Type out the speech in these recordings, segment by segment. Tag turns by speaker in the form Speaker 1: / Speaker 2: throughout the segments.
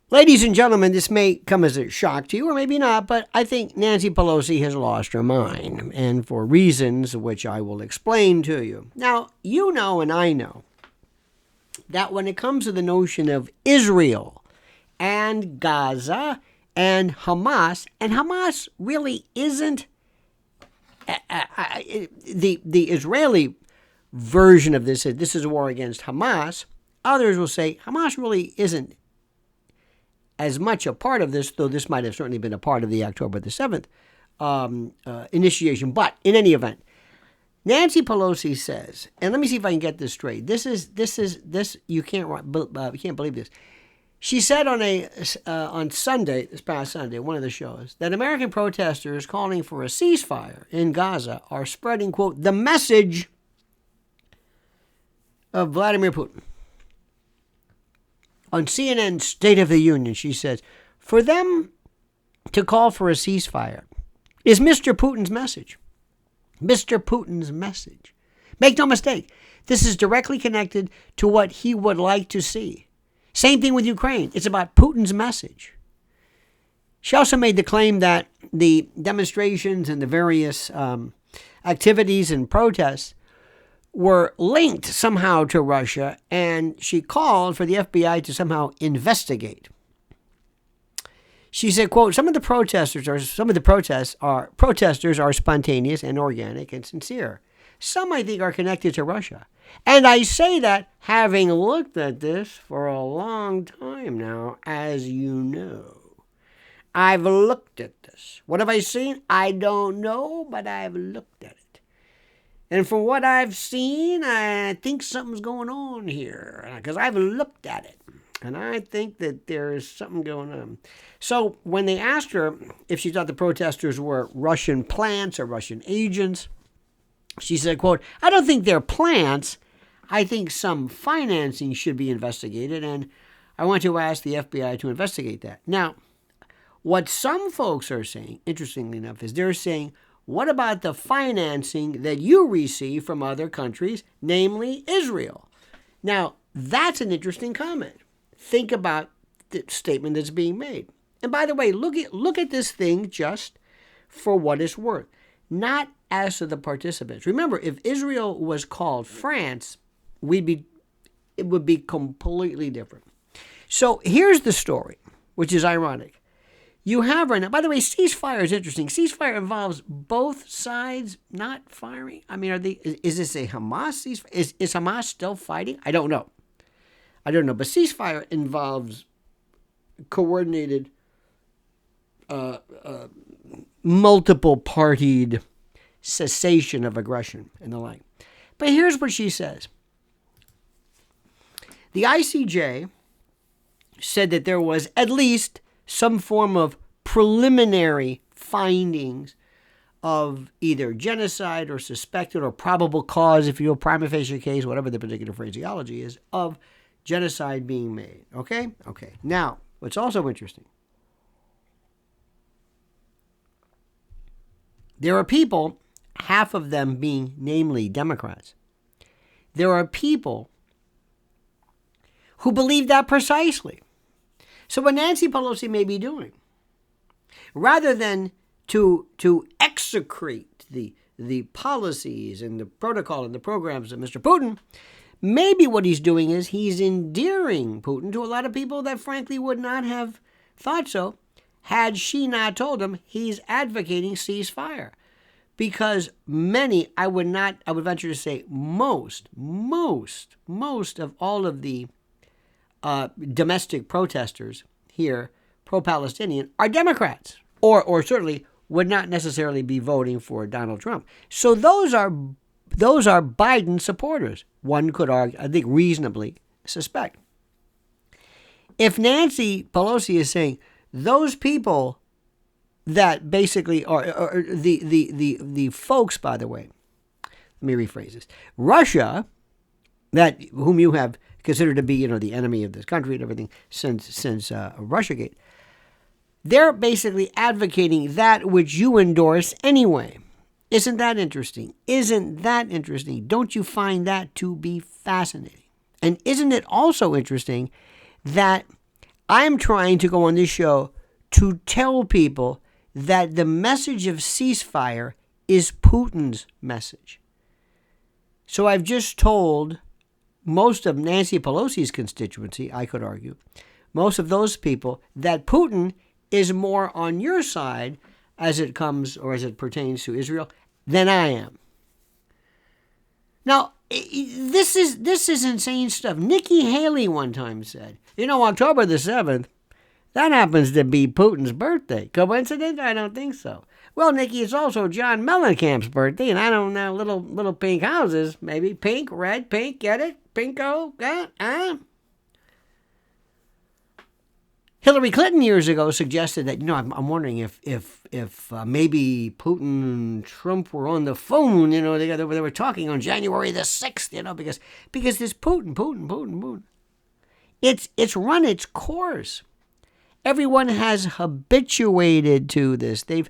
Speaker 1: Ladies and gentlemen, this may come as a shock to you, or maybe not, but I think Nancy Pelosi has lost her mind, and for reasons which I will explain to you. Now, you know and I know that when it comes to the notion of Israel and Gaza and Hamas really isn't the Israeli version of this is a war against Hamas. Others will say Hamas really isn't as much a part of this, though this might have certainly been a part of the October the 7th initiation. But in any event, Nancy Pelosi says, and let me see if I can get this straight. This you can't believe this. She said on Sunday, this past Sunday, one of the shows, that American protesters calling for a ceasefire in Gaza are spreading, quote, the message of Vladimir Putin. On CNN's State of the Union, she says, for them to call for a ceasefire is Mr. Putin's message. Mr. Putin's message. Make no mistake, this is directly connected to what he would like to see. Same thing with Ukraine. It's about Putin's message. She also made the claim that the demonstrations and the various activities and protests were linked somehow to Russia, and she called for the FBI to somehow investigate. She said, quote, some of the protesters are spontaneous and organic and sincere. Some, I think, are connected to Russia. And I say that having looked at this for a long time now, as you know. I've looked at this. What have I seen? I don't know, but I've looked at it. And from what I've seen, I think something's going on here, because I've looked at it, and I think that there is something going on. So when they asked her if she thought the protesters were Russian plants or Russian agents, she said, quote, I don't think they're plants. I think some financing should be investigated, and I want to ask the FBI to investigate that. Now, what some folks are saying, interestingly enough, is they're saying, what about the financing that you receive from other countries, namely Israel? Now, that's an interesting comment. Think about the statement that's being made. And by the way, look at this thing just for what it's worth, not as to the participants. Remember, if Israel was called France, it would be completely different. So here's the story, which is ironic. You have right now, by the way, ceasefire is interesting. Ceasefire involves both sides not firing. I mean, is this a Hamas ceasefire? Is Hamas still fighting? I don't know. But ceasefire involves coordinated, multiple-partied cessation of aggression and the like. But here's what she says. The ICJ said that there was at least some form of preliminary findings of either genocide or suspected or probable cause, if you will, prima facie case, whatever the particular phraseology is, of genocide being made. Okay? Now, what's also interesting, there are people, half of them being namely Democrats, there are people who believe that precisely. So what Nancy Pelosi may be doing, rather than to execrate the policies and the protocol and the programs of Mr. Putin, maybe what he's doing is he's endearing Putin to a lot of people that frankly would not have thought so had she not told him he's advocating ceasefire. Because many, I would venture to say most of all of the domestic protesters here, pro-Palestinian, are Democrats, or certainly would not necessarily be voting for Donald Trump. So those are Biden supporters. One could argue, I think, reasonably suspect. If Nancy Pelosi is saying those people that basically are the folks, by the way, let me rephrase this: Russia, whom you have considered to be, the enemy of this country and everything since Russiagate, they're basically advocating that which you endorse anyway. Isn't that interesting? Don't you find that to be fascinating? And isn't it also interesting that I'm trying to go on this show to tell people that the message of ceasefire is Putin's message. So I've just told most of Nancy Pelosi's constituency, I could argue, most of those people, that Putin is more on your side as it comes or as it pertains to Israel than I am. Now, this is insane stuff. Nikki Haley one time said, October the 7th, that happens to be Putin's birthday. Coincidence? I don't think so. Well, Nikki, it's also John Mellencamp's birthday, and I don't know, little pink houses, maybe pink, red, pink, get it? Pinko, Hillary Clinton years ago suggested that, I'm wondering if maybe Putin and Trump were on the phone, they were talking on January the 6th, because this Putin. It's run its course. Everyone has habituated to this. They've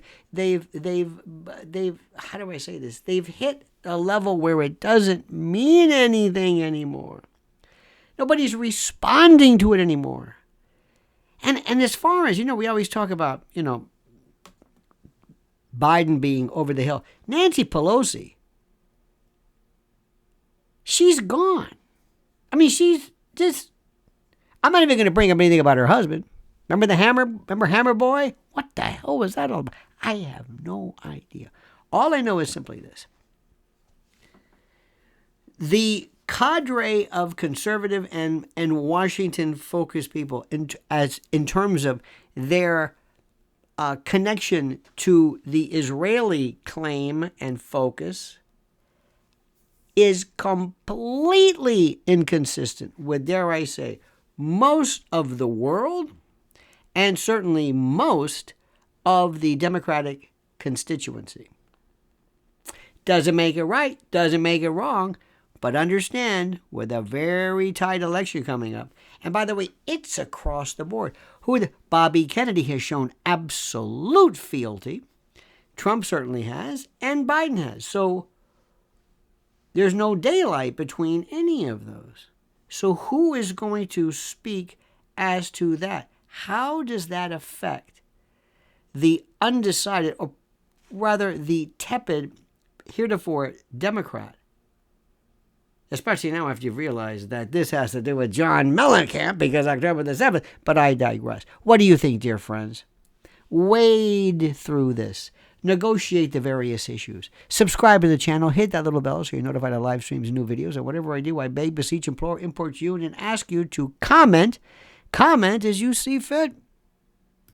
Speaker 1: how do I say this? They've hit a level where it doesn't mean anything anymore. Nobody's responding to it anymore. And as far as, we always talk about, Biden being over the hill. Nancy Pelosi, she's gone. I mean, she's just, I'm not even going to bring up anything about her husband. Remember Hammer Boy? What the hell was that all about? I have no idea. All I know is simply this. The cadre of conservative and Washington-focused people, in terms of their connection to the Israeli claim and focus, is completely inconsistent with, dare I say, most of the world, and certainly most of the Democratic constituency. Doesn't make it right, doesn't make it wrong, but understand, with a very tight election coming up, and by the way, it's across the board. Bobby Kennedy has shown absolute fealty. Trump certainly has, and Biden has. So there's no daylight between any of those. So who is going to speak as to that? How does that affect the undecided, or rather the tepid, heretofore Democrat? Especially now after you've realized that this has to do with John Mellencamp because October the 7th, but I digress. What do you think, dear friends? Wade through this. Negotiate the various issues. Subscribe to the channel. Hit that little bell so you're notified of live streams, new videos, and whatever I do, I beg, beseech, implore, import you, and ask you to comment. Comment as you see fit.